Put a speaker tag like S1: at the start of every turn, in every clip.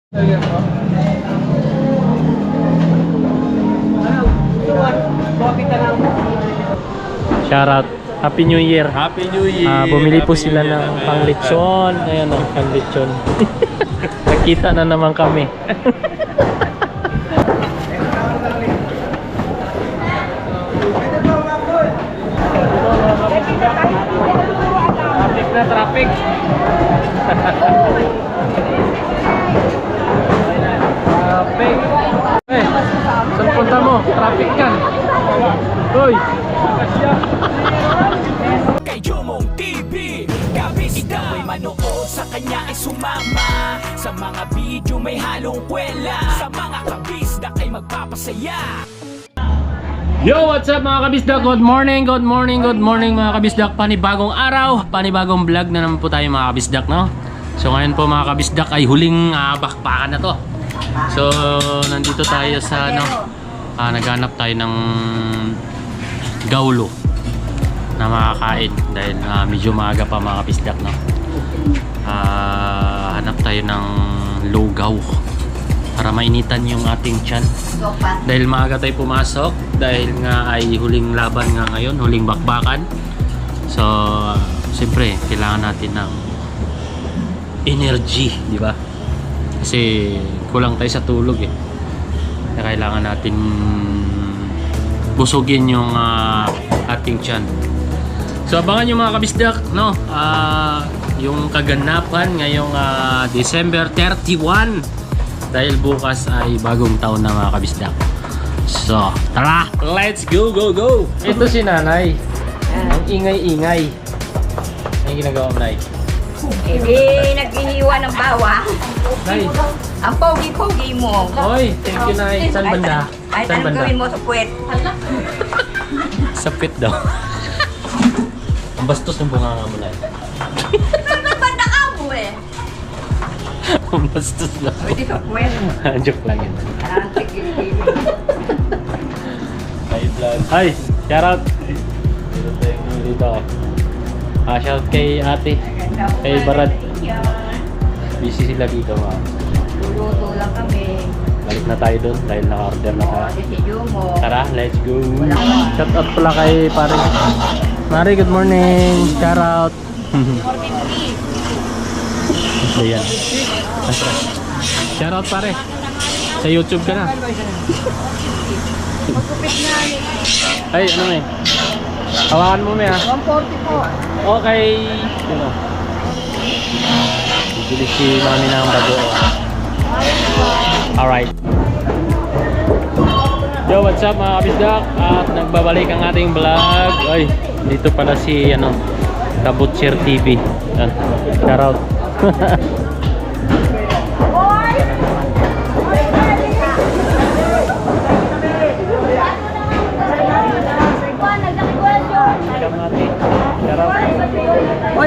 S1: Shoutout. Happy New Year.
S2: Happy New Year.
S1: Bumili po sila ng panglitsyon. Ayan o, panglitsyon. Nakita na naman kami. Traffic na, traffic. Traffic. Eh, saan punta mo? Traffic yan. Hoy.
S3: Kay Jomong TV, kabisita may manood, sa kanya ay sumama. Sa mga video may halong kwela, sa mga kabisda ay magpapasaya.
S1: Yo, what's up mga kabisdak? Good morning, good morning, good morning mga kabisdak. Panibagong araw, panibagong vlog na naman po tayo mga kabisdak, no? So ngayon po mga kabisdak ay huling bakbakan na to. So nandito tayo sa naghanap tayo ng gaulo na makakain dahil medyo maaga pa mga kabisdak, no? Hanap tayo ng lugaw para mainitan yung ating tiyan dahil maaga tayo pumasok dahil nga ay huling laban nga ngayon, huling bakbakan. So siyempre kailangan natin ng energy, di ba? Kasi kulang tayo sa tulog eh. Kaya kailangan natin busugin yung ating tiyan. So abangan nyo mga kabisdak, no? Yung kaganapan ngayong December 31 dahil bukas ay bagong taon na mga kabisdak. So tara, let's go, go, go! Ito si nanay. Ang ingay-ingay. Ang ginagawa mo, nay?
S4: Hindi naghihiwa ng bawang.
S1: Nay!
S4: Ang pogi-pogi mo.
S1: Oy, thank you, nay. Saan banda?
S4: Ay,
S1: Saan
S4: anong
S1: banda?
S4: gawin mo sa puwet?
S1: Sa pit daw. Ang bastos ng bunganga mo, nay.
S4: Saan banda ka mo eh?
S1: Ang bastos na.
S4: Pwede sa puwet.
S1: Joke lang yun.
S4: Ang tigil-tigil.
S1: Hi, shout out. Dito tayo dito. Shout out kay ate. Kay Barad. Busy sila dito, ma.
S4: Luluto lang kami.
S1: Balik na tayo doon dahil naka-order na tayo.
S4: Si Jumo.
S1: Tara, let's go. Shout out pala kay pare. Mari, good morning. Shout out. Ayan. Shout out pare. Sa YouTube ka na.
S4: Magkupit na.
S1: Ay, ano may? Hawakan mo may ha.
S4: 140 po.
S1: Okay. Sino? Bibili si mami ng bago. Alright. Yo, what's up mga kabisdak? At nagbabalik ang ating vlog. Ay, dito pala si Kabutcher TV. Yan. Shout out.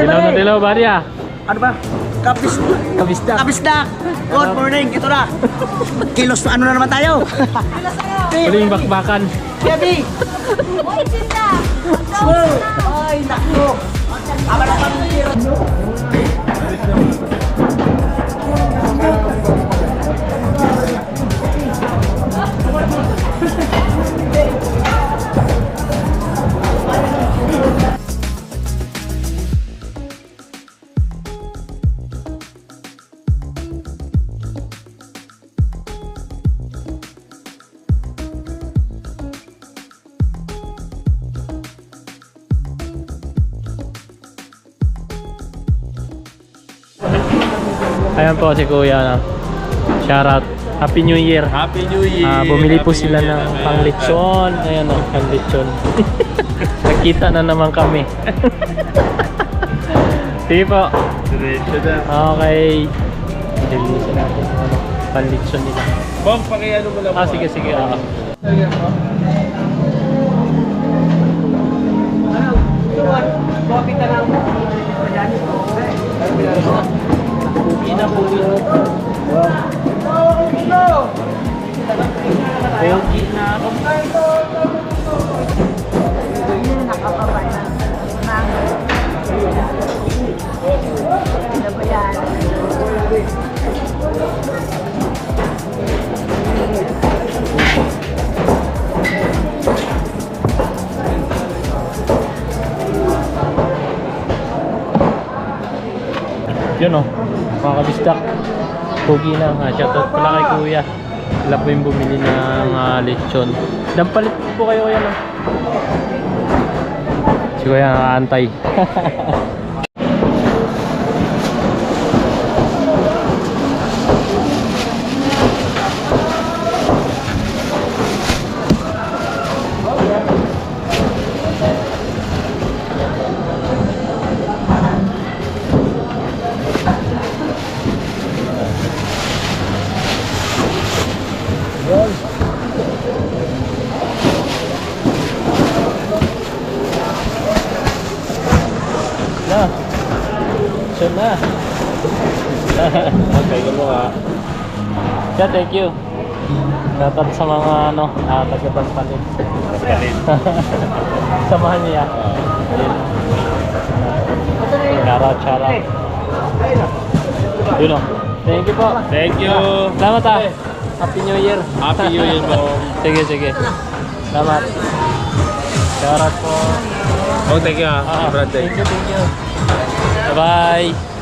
S1: Dilaw na dilaw, Maria.
S5: Ano ba?
S1: Kabisdak.
S5: Kabisdak! Good morning! Ito na! Kilos, ano na naman tayo?
S1: Huling bakbakan.
S5: Baby! Ay, naku! Aba na pang
S1: Ayan po si Kuya, no? Shout out. Happy New Year.
S2: Happy New Year.
S1: Bumili po
S2: Happy
S1: sila
S2: New Year,
S1: ng
S2: nanay.
S1: panglitsyon. Ayan o, panglitsyon. Nakita na naman kami. Sige po.
S2: Diretso na.
S1: Okay. Dilisan natin yung panglitsyon nila.
S2: Bang, pakiano mo lang.
S1: Sige, sige. Pugi na, pugi. Pugi na ako.
S4: Nakapabay na. Ano ba yan?
S1: mga kabisdak. Pugi na nga. Shoutout pala kay kuya. Sila po yung bumili ng lechon. Dampalit po kayo kuya no? Si kuya nakaantay. Na. Siya na. Okay, mo ka. Yeah, thank you. Shoutout sa mga taga-Banpalit. Samahan niya. Chara. Yun o. Thank you po.
S2: Thank you.
S1: Salamat ah. Happy New Year.
S2: Happy New Year po.
S1: Sige. Salamat. Shoutout po.
S2: Oh, thank you brother.
S1: Thank you. Bye-bye.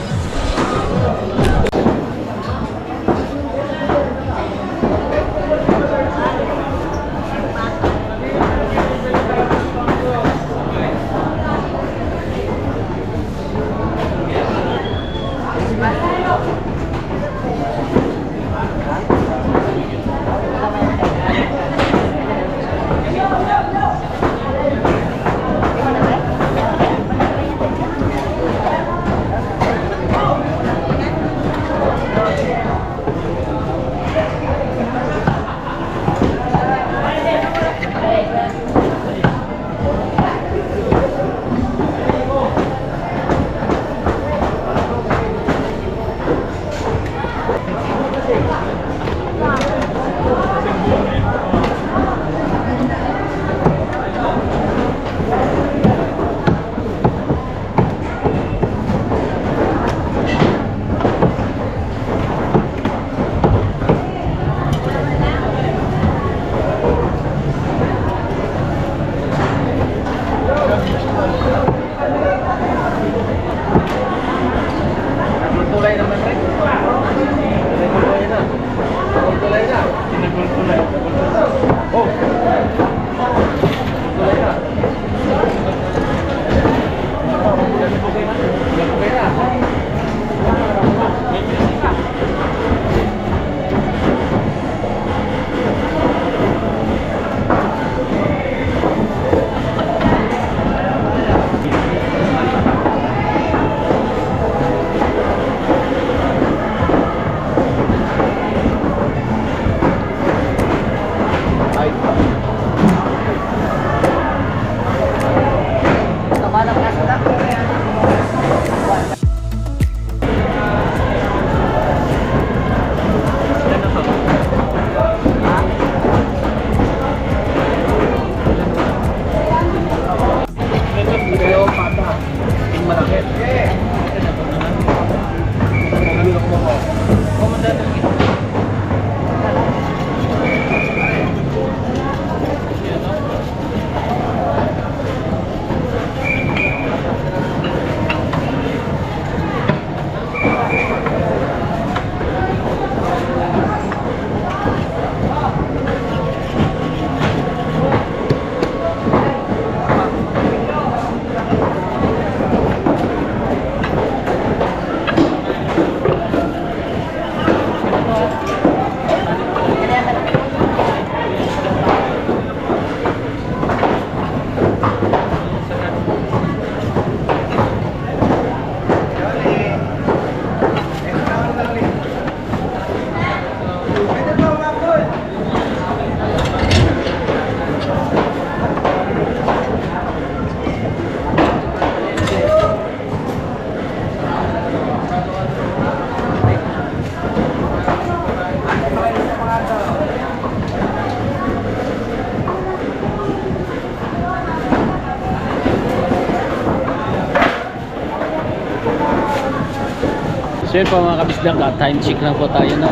S1: So yun po mga kabisdak, time check lang po tayo no.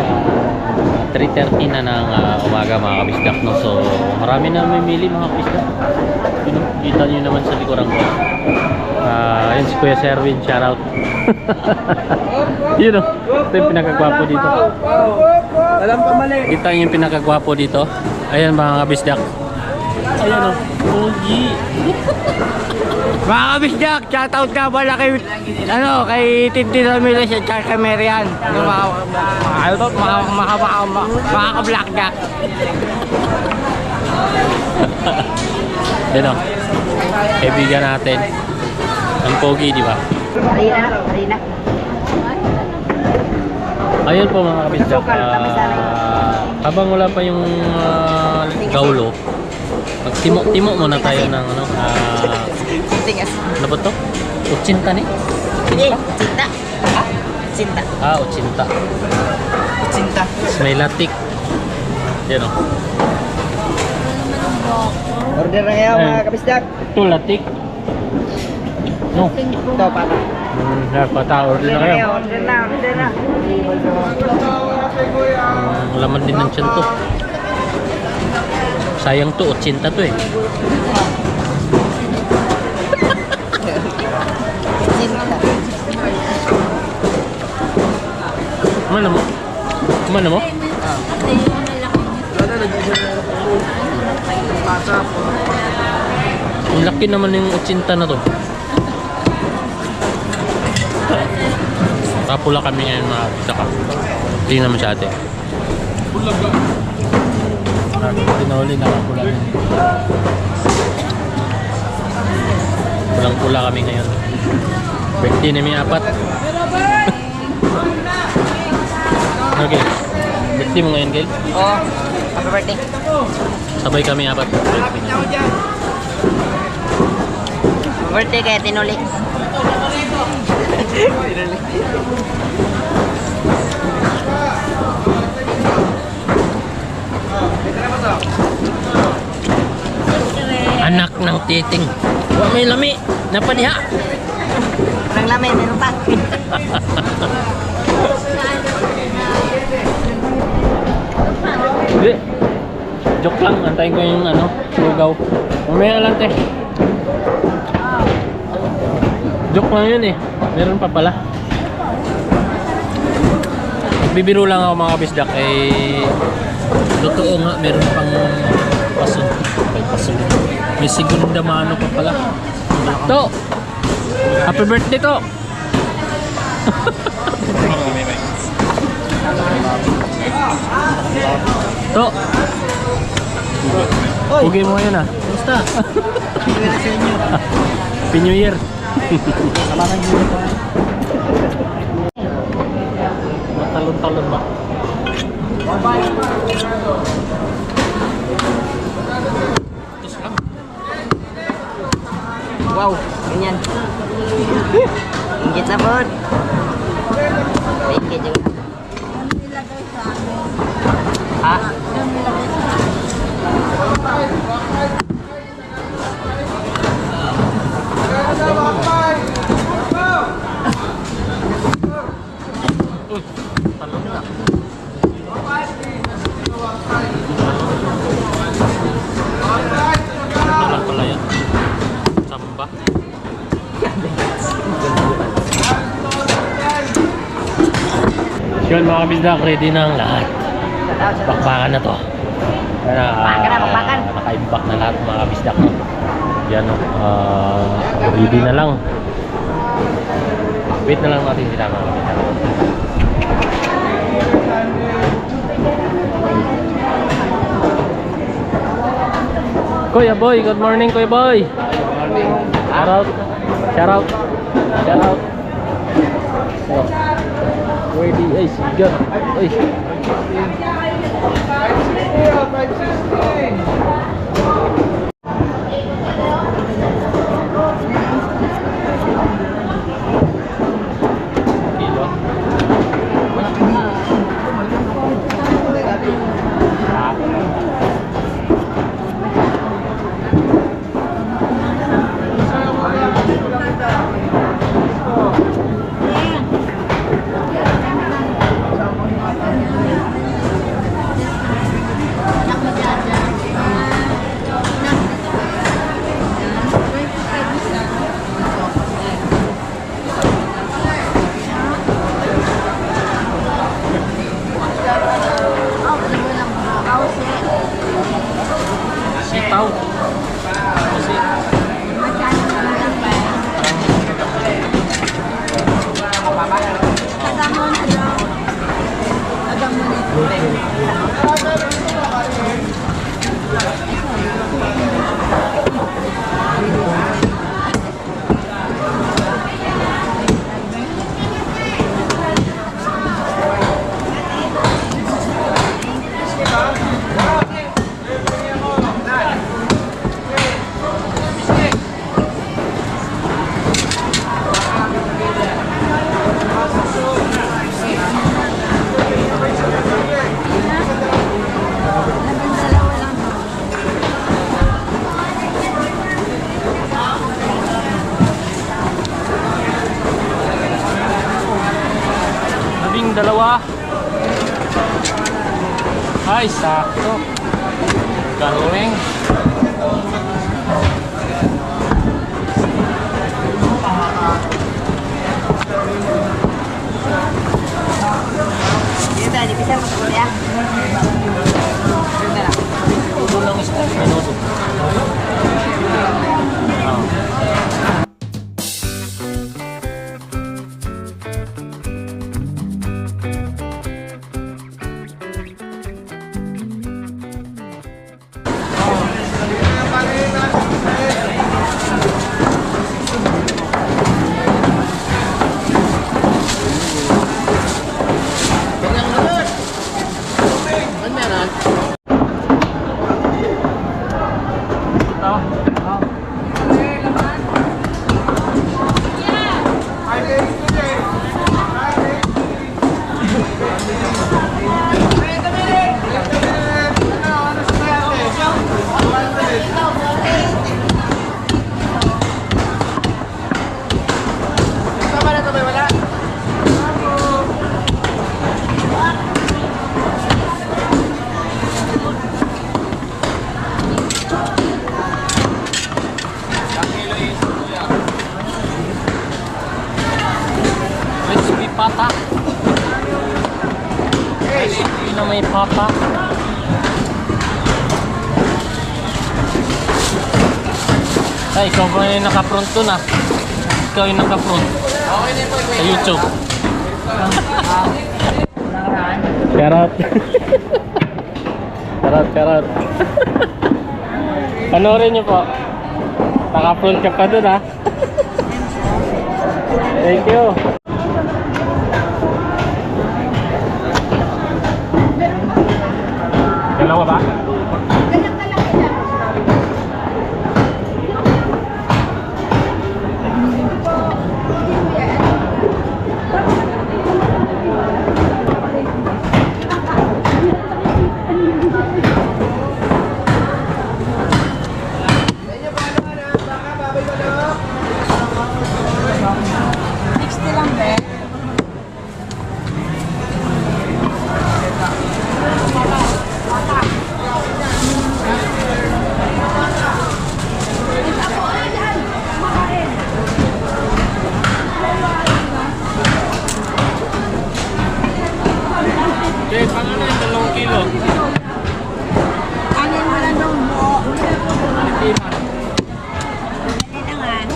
S1: 3:30 na ng umaga mga kabisdak no. So marami na mamimili mga kabisdak. Yun, no? Kita nyo naman sa likuran ko. Ayun si Kuya Serwin, shoutout. Yun o, ito yung pinakagwapo dito.
S5: Alam pa mali.
S1: Kita nyo yung pinakagwapo dito. Ayan mga kabisdak. Ayan o, Pogi.
S5: Mga kabisdak, shoutout nga pala kay, kay Tintin Ramirez at kay Merian. Yung mga ka-blackjack.
S1: Ayan o, kaibigan natin. Ang Pogi, di ba?
S4: Marina.
S1: Ayun po mga kabisdak. Habang wala pa yung gaulo, magtimo muna tayo ng ano,
S4: Tingas.
S1: ano ba to? Utsinta ni?
S4: Hindi, cinta. Cinta.
S1: Utsinta.
S5: Sinta.
S1: May latik. Yan o.
S5: Order na kayo mga kabisdak.
S1: Ito latik. No.
S5: Ito pata.
S1: Order na kayo.
S4: Order na.
S1: Laman din ng tiyan to. Sayang to, utsinta to eh. Kumana mo? Kumana mo? Ang laki naman yung utsinta na to. Kapula kami ngayon mga saka. Tingnan mo sa atin. Pinahuli na kapula na. Pulang-pula kami ngayon. Birthday na may 4. Okay. Birthday mo ngayon, Gail?
S4: Oo. Happy birthday.
S1: Sabay kami 4.
S4: Birthday kaya tinuli.
S1: Anak ng titing. Wa may lami. Napadiha.
S4: Nang lamin, meron pa.
S1: Hindi. Joke lang. Antayin ko yung ano, lugaw. Mamaya lang, te. Joke lang yun eh. Meron pa pala. Bibiro lang ako mga kabisdak. Totoo nga, meron pang paso. May paso. May segunda mano pa pala. To! Happy birthday to! To! Pugay mo ngayon ah. Basta. Happy New Year. Matalon-talon ba?
S4: Wow, ganyan. Inggit na po. Inggit yung... Ha?
S1: Ano pala yan? Samba? Yun mga kabisdak, ready na ang lahat. Bakbakan na to.
S4: Bakbakan.
S1: Nakaimbak na lahat mga kabisdak. Yan o. Ready na lang. Wait na lang natin sila mga kabisdak. Kuya Boy, good morning Kuya Boy. Good morning. Shout out. Shout out. Shout out. Ready, ay sigat. Ay. Kilo. Dalawa. Ay, sakto. Galing.
S4: Dito, di bisa masuk ya.
S1: Kulang isda. Minuto. Patak. Hindi na may patak. Ay, ikaw ba yung naka-front dun ah? Ikaw yung naka-front. Sa YouTube. Charot. Charot. Panoorin niyo po. Naka-front ka pa dun ah. Thank you. Dalawa ba? Okay, pangalan yung 2 kilo.
S4: Angin mo lang nung buo.
S1: Pilipinas.
S4: Kailangan.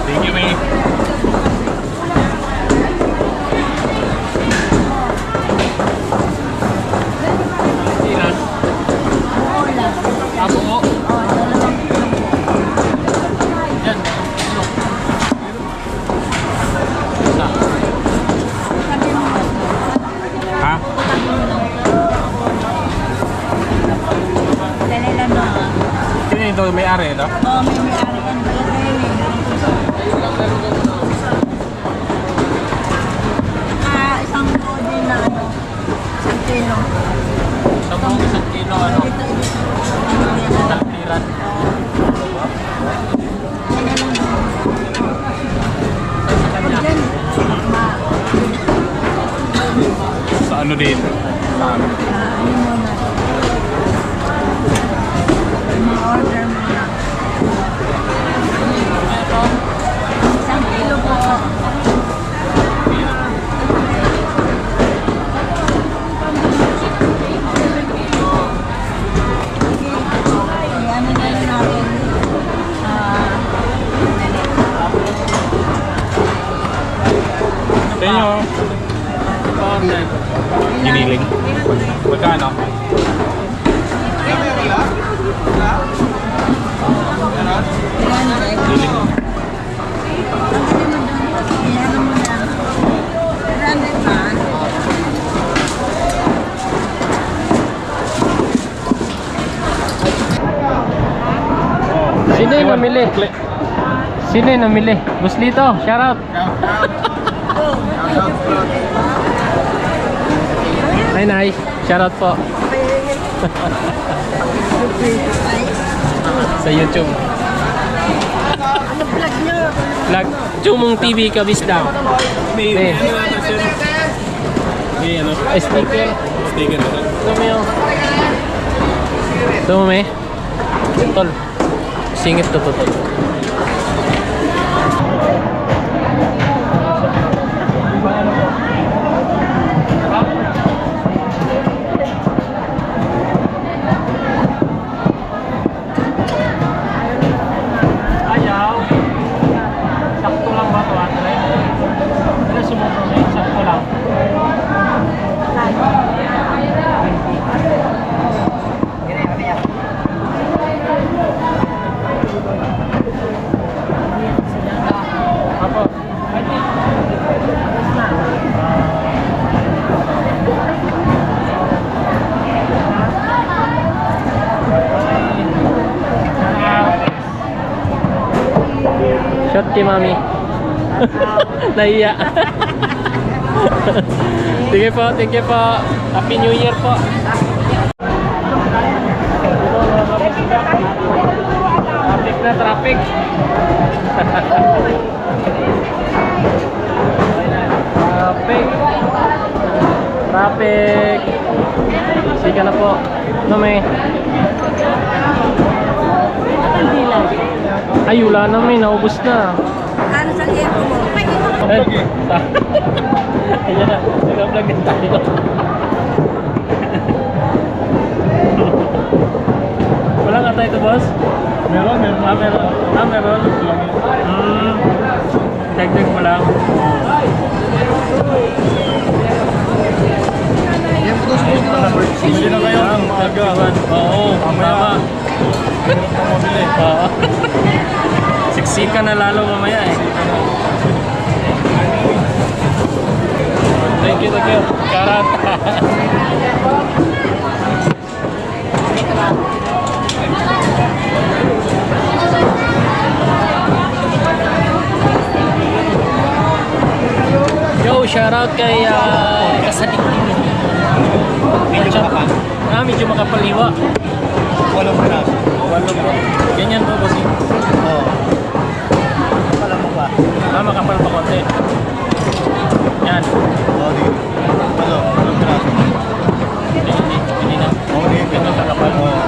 S1: Thank you, May. Pilipinas. Ah, buo. Yan. Isa. Ha?
S4: Dali lang mo.
S1: Sino ito? May-ari ito?
S4: Oo, may-ari yan. Isang buo din
S2: Sa ano din? Sa ano?
S4: Ma-order mo na. Isang kilo po. Ano na lang natin?
S2: Sa inyo, giniling. Magkano? Giling.
S1: Sino yung namili? Sino yung namili? Buslito, shout out. Hi, Nay. Shout out po. Sa YouTube.
S4: Ano vlog nyo?
S1: Vlog Chumong TV Kabisda.
S2: May
S1: Eh.
S2: ano natin sir? May ano?
S1: Ay, sticker.
S2: Sticker na lang.
S1: Ito mo yun. Ito mo may. Tol. Singit to tol. Ayaw. Sakto lang ba ito? Ano sumubro na yun? Sakto lang. Apo. Shot kay mami. Naiya. Sige po, thank you po. Happy New Year po. Traffic na traffic. Traffic. Traffic. Sige na po. Ano may? Ay, wala na may. Naubos na.
S4: Ano sa libo mo?
S1: Ayan na. Nag-vlog din tayo. Wala nga tayo ito, boss?
S2: Meron, meron.
S1: Meron. Meron. Dagdag mo lang.
S2: Bili na kayo ng maaga.
S1: Oo, tama. Oo. Siksika na lalo mamaya eh. Thank you, thank you. Karat. Yo, shoutout kay Kasadik. Medyo makapaliwa.
S5: Walang piraso.
S1: Walo po. Ganyan po kasi.
S5: Oo. Pala mo ba?
S1: Makapal pa konti. Yan.
S5: Oo, di. Ano? Walang piraso.
S1: Hindi na.
S5: Oo, di.
S1: Ganyan kakapal.
S5: Oo.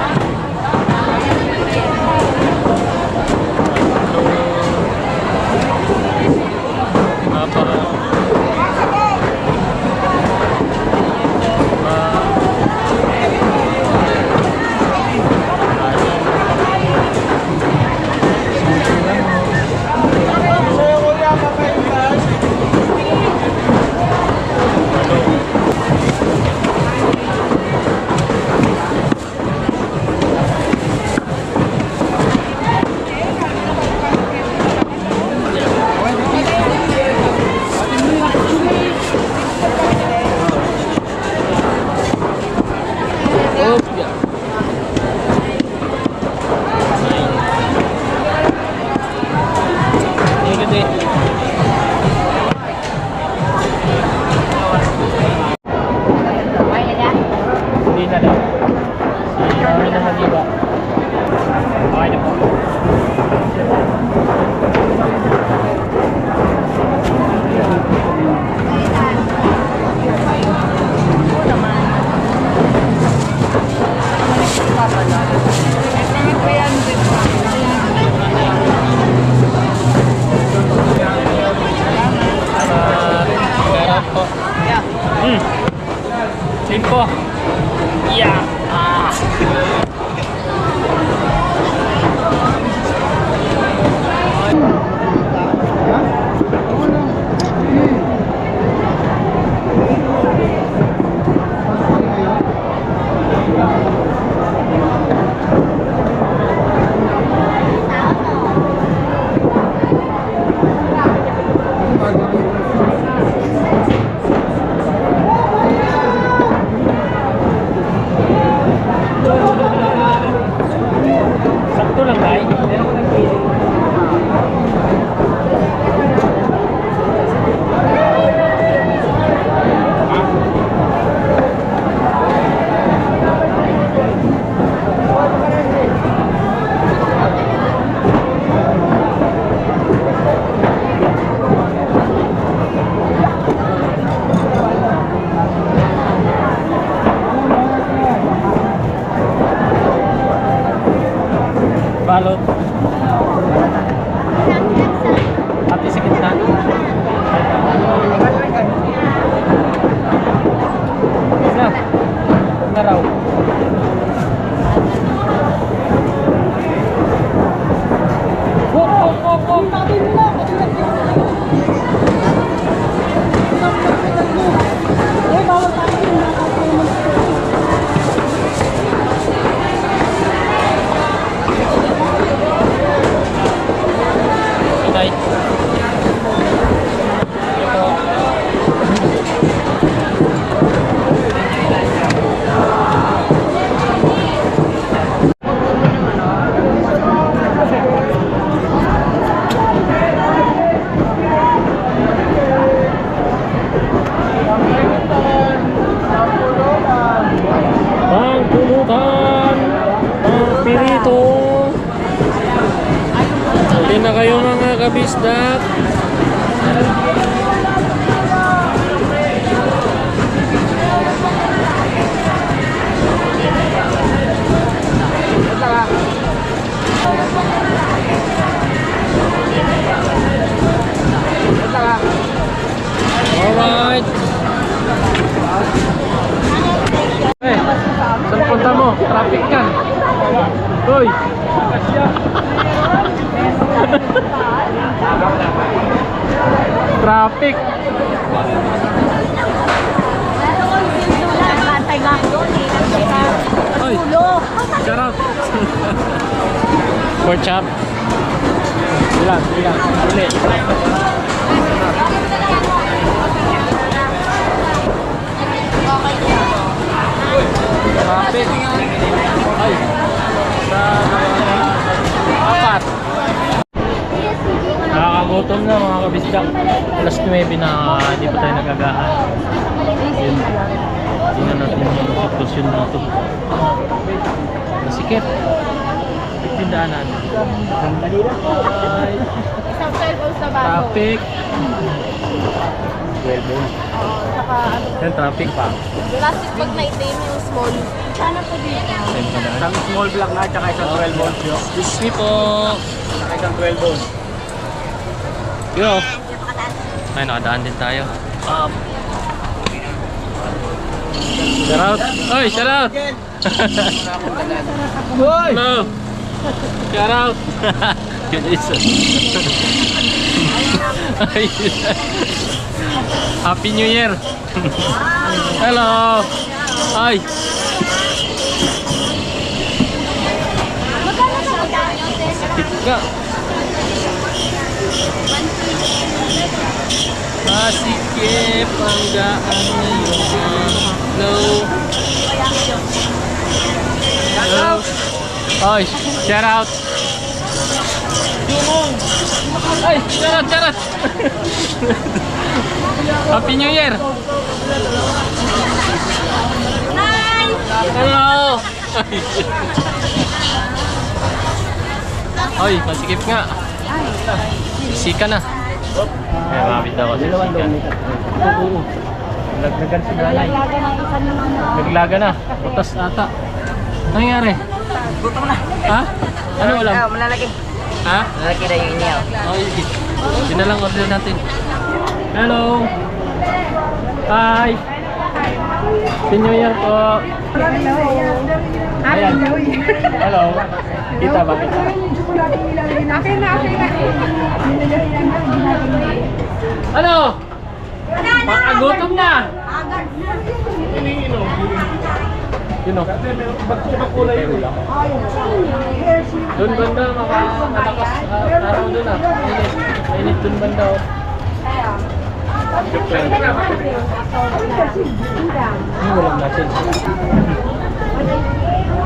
S5: Hindi na daw. Si Mami na mag-iba. Okay na po.
S1: Limpo. Yeah. Ah. Sakto lang tayo. Meron ko nagpili. Balot. Pati sa gitna. Isa. Na raw. Hop, hop, hop, hop. Okay. Pangpulutan, pangpirito. Huli na kayo mga kabisdak. Alright. Eh, saan punta mo? Traffic ka. Hoy. Traffic. Hoy. Charot. Pork chop. Bilang. Uli. Traffic. Ay. Apat. Nakakagutom na mga kabisdak. Alas 9 na hindi pa tayo nagagahan. Yun. Tingnan natin yung sitwasyon dito. Masikip. Pindaan natin.
S4: Isang 12 ounce na baso.
S1: Traffic. 12
S4: Oo, saka ano.
S1: Yan, traffic pa.
S4: Plastic bag na itim yung small. Sana po dito.
S2: Isang small block na, tsaka isang 12 volts yun.
S1: Excuse me po.
S2: Tsaka isang 12 volts.
S1: Yo. Ay, nakadaan din tayo. Shout out. Oy, shout out. Hello. Shout out. Yun isa. Happy New Year. Hello. Ay. Tika. Masikip ang daan ngayon. Hello. Hello. Oy, shout out. Ay, charot. Happy New Year.
S4: Hi!
S1: Hello. Oy, masikip nga. Sika na. Eh, mabit daw kasi sika. Oo. Naglagan si Nanay. Naglaga na. Butas ata. Ano nangyari?
S5: Gutom na.
S1: Ha? Ano ulam?
S5: Malalaki.
S1: Ha?
S5: Malalaki na yung inyaw.
S1: Oh, yun na lang order natin. Hello. Hi. Happy New Year po. Ayan. Hello. Kita ba kita? Ano? Makagutom na. Yun o. Doon banda, malakas araw doon ah. Mainit doon banda o. Walang natin.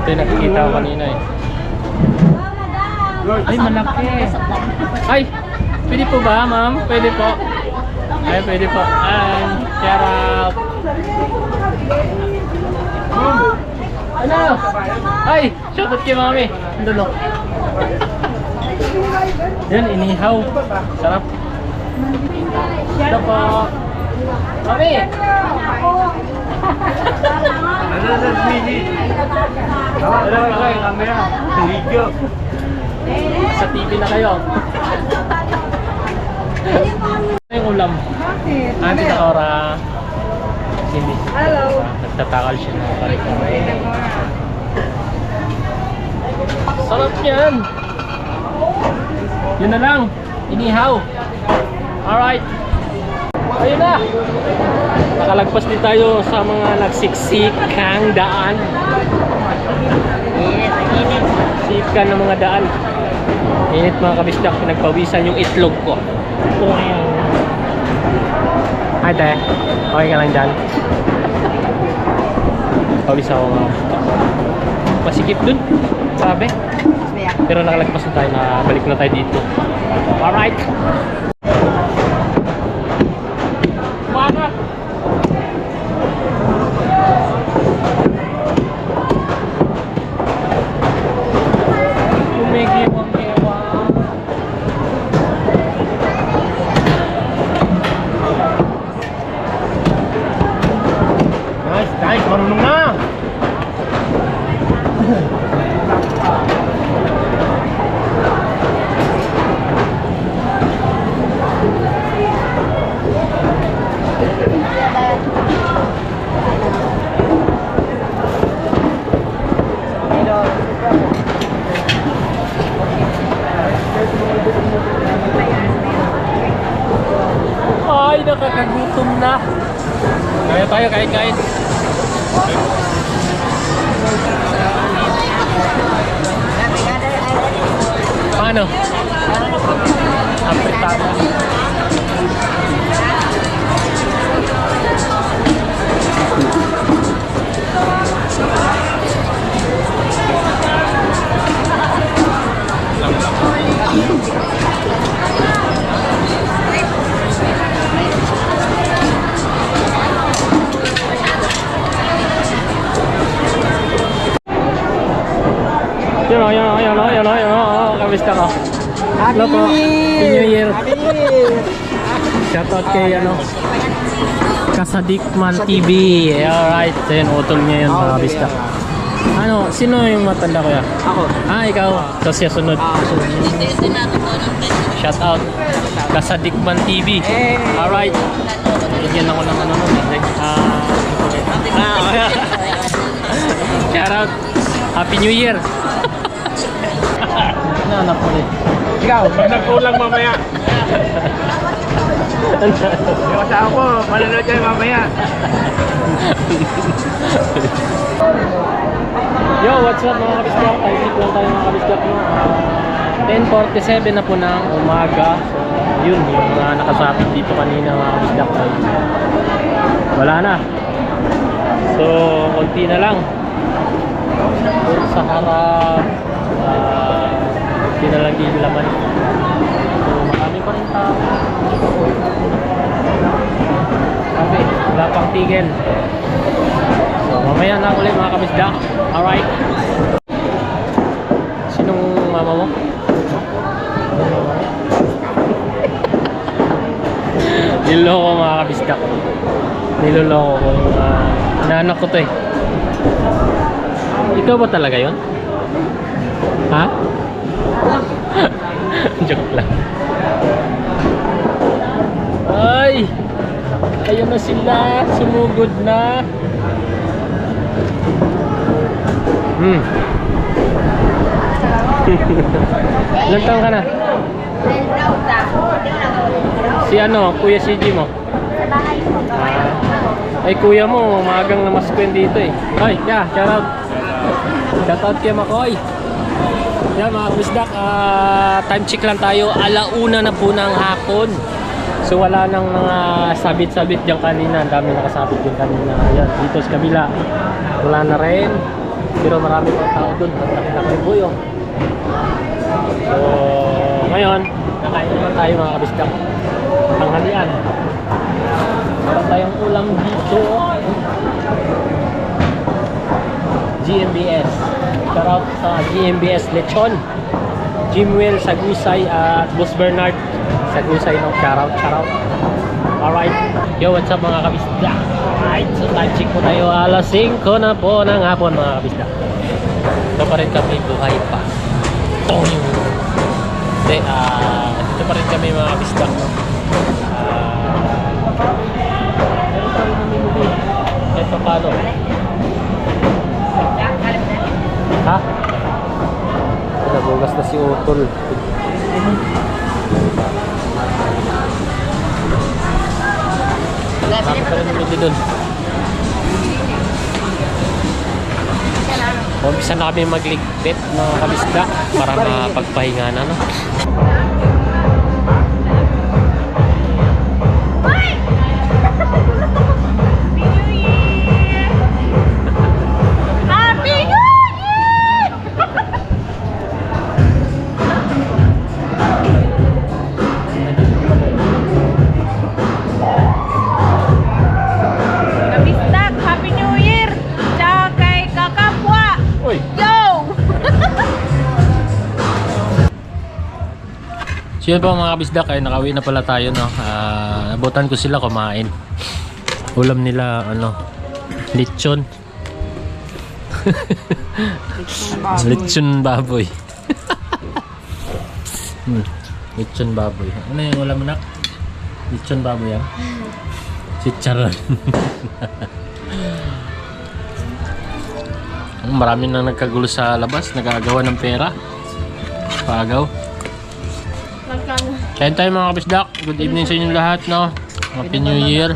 S1: Ito yung nakikita ko kanina eh. Ay, malaki. Ay, pwede po ba, ma'am? Pwede po. Ay, pwede po. Ay, shout out. Ano? Ay, shout out kay mami. Andun o. Yan, inihaw. Sarap. Ito po. Mami!
S2: Ano sa Swede? Ano ba kayo? Kamera. Video.
S1: Sa TV na kayo. Ano yung ulam? Ate na Ora. Hindi. Hello. Nagtatakal siya na pare. Sarap yan. Yun na lang. Inihaw. Alright. Ayun na. Nakalagpas din tayo sa mga nagsiksikang daan. Sikan ng mga daan. Init mga kabisdak. Pinagpawisan yung itlog ko. Ay te, okay ka lang dyan. Pawis ako nga. Masikip dun. Sabi. Pero nakalagpas na tayo na balik na tayo dito. Alright. Mana? Kumigiwang-giwa.
S2: Nice, nice. Marunong na.
S1: Ay, nakakagutom na. Kaya tayo, kain-kain. Paano? Apretado. Yun o, kamista ko. Hello po. Happy New Year. Shoutout kay Kasadikman TV. Alright, so yun, utol niya yun mga kabista. Ano, sino yung matanda kuya?
S5: Ako.
S1: Ah, ikaw. So siya sunod. Shoutout. Kasadikman TV. Alright. Bigyan ako ng ano nun. Shoutout. Happy New Year. Nanak ko rin.
S2: Ikaw, pag nagkulang mamaya. Yung asawa ko, mananood kayo mamaya.
S1: Yo, what's up mga kabisdak? Tayo lang tayo mga kabisdak no? 10:47 na po ng umaga. So, yun, yung mga nakasapit dito kanina mga kabisdak. Wala na. So, konti na lang. Doon sa harap. Hindi na lang din laman. So, marami pa rin tao. Okay, wala pang tigil. So, mamaya na ulit mga kabisdak. Alright. Sinong mama mo? Niloloko mga kabisdak. Niloloko ko yung inanak ko to eh. Ikaw ba talaga yun? Ha? Joke lang. Ay! Ayun na sila. Sumugod na. Ilan taon ka na? Si ano, Kuya CG mo? Ay, kuya mo, maagang namaskwin dito eh. Ay, yeah, shoutout. Shoutout kay Makoy. Yan mga kabisdak, time check lang tayo. 1:00 na po ng hapon. So wala nang mga sabit-sabit dyan kanina. Ang dami nakasabit din kanina. Ayan, dito sa kabila. Wala na rin. Pero marami pang tao dun. Nakita ko yung buyo. So, ngayon, nakain naman tayo mga kabisdak. Tanghalian. Meron tayong ulam dito. GMBS. Shoutout sa GMBS Lechon. Jimwell Sagusay at Boss Bernard Sagusay, no? Shoutout. Alright. Yo, what's up mga kabisda? Alright, so time check po tayo. 5:00 na po ng hapon mga kabisda. Ito pa rin kami, buhay pa. Hindi, ito pa rin kami mga kabisda. Meron tayo kami muli. Ito paano? Ha? Nabugas na si Utol. Bakit pa rin ulit doon? Umpisa na kami magligpit mga kabisda para mapagpahinga na, no?
S4: Kabisdak, Happy New Year! Tsaka kay Kakapwa!
S1: Uy!
S4: Yo!
S1: So yun po mga kabisdak, ay nakauwi na pala tayo, no? Nabutan ko sila kumain. Ulam nila, ano, lechon. Lechon baboy. Lechon baboy. Ano yung ulam nak? Lechon baboy yan? Chicharon. Marami na nagkagulo sa labas, nagagawa ng pera. Pagaw. Kain tayo mga kabisdak. Good evening sa inyong lahat, no? Happy New Year.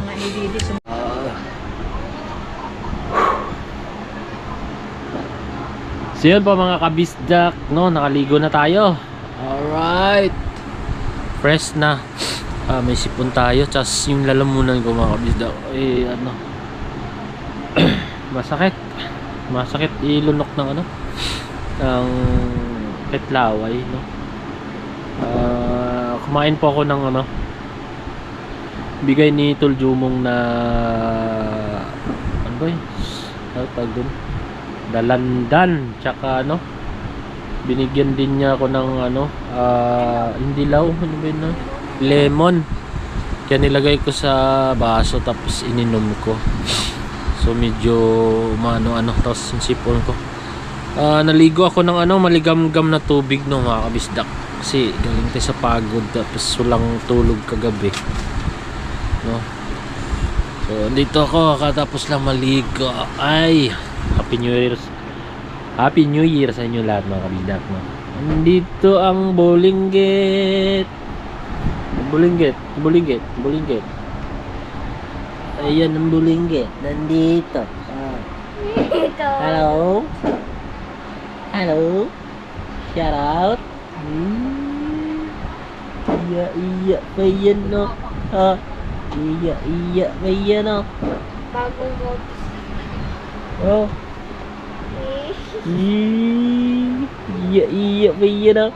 S1: So yun po mga kabisdak, no? Nakaligo na tayo. Alright. Fresh na. May sipon tayo. Tsas yung lalamunan ko mga kabisdak. Eh ano. Masakit. Masakit ilunok ng ano. Ng petlaway, no? Kumain po ako ng ano, bigay ni Tol Jumong na ano ba yun? Tawag dun? Dalandan, tsaka ano, binigyan din niya ako ng ano, hindi law, ano ba yun, no? Lemon. Kaya nilagay ko sa baso tapos ininom ko. So medyo umano-ano, tapos yung sipon ko. Naligo ako ng ano, maligamgam na tubig, no mga kabisdak. Kasi galing tayo sa pagod tapos walang tulog kagabi, no? So dito ako katapos lang maligo. Ay, Happy New Year. Happy New Year sa inyo lahat mga kabisdak, no? Nandito ang Bolinggit. Bolinggit. Ayan ang Bolinggit. Nandito. Hello. Shout out. Iya pa yan, no? Ha? Iya pa yan, no?
S4: Bagong box.
S1: Oh. Iya pa yan, no?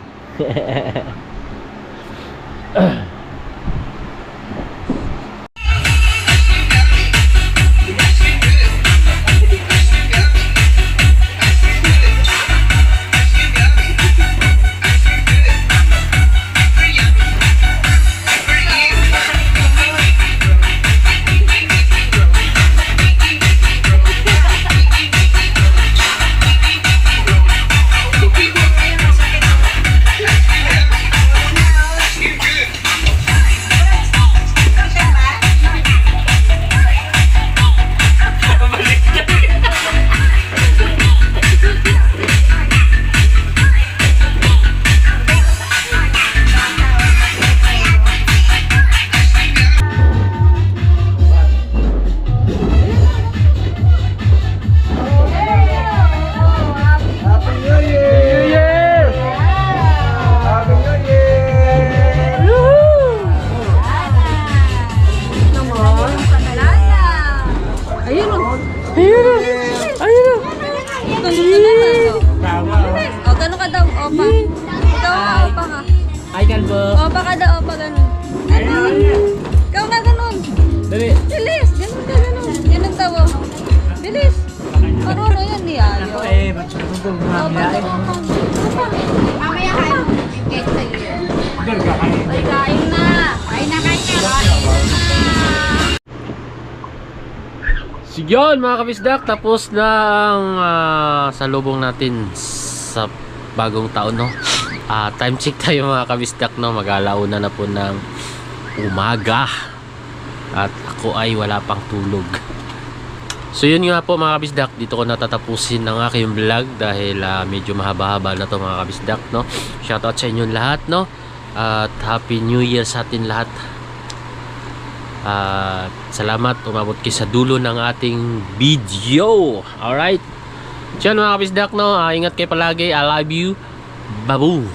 S1: Ayun na.
S2: Tama.
S4: O, gano'n ka daw, opa. Ikaw nga, opa ka.
S1: Ay, kalbo.
S4: Opa ka daw, opa, gano'n. Ikaw nga, gano'n.
S1: Dali.
S4: Bilis, gano'n ka, gano'n. Ganun daw, oh. Bilis. Marunong yan, di ayo.
S2: Eh, ba't siya nung
S4: Opa, opa. Mamaya kayo. Get sa iyo. Ay, kain na. Kain na, kain na. Kain na.
S1: So yun mga kabisdak, tapos na ang salubong natin sa bagong taon, no? Time check tayo mga kabisdak, no? Mag-alauna na po ng umaga at ako ay wala pang tulog. So yun nga po mga kabisdak, dito ko natatapusin ang aking vlog dahil medyo mahaba-haba na to mga kabisdak, no? Shoutout sa inyong lahat, no? At Happy New Year sa atin lahat. Salamat, umabot kayo sa dulo ng ating video. Alright, diyan mga kabisdak, no? Ingat kayo palagi. I love you. Babu.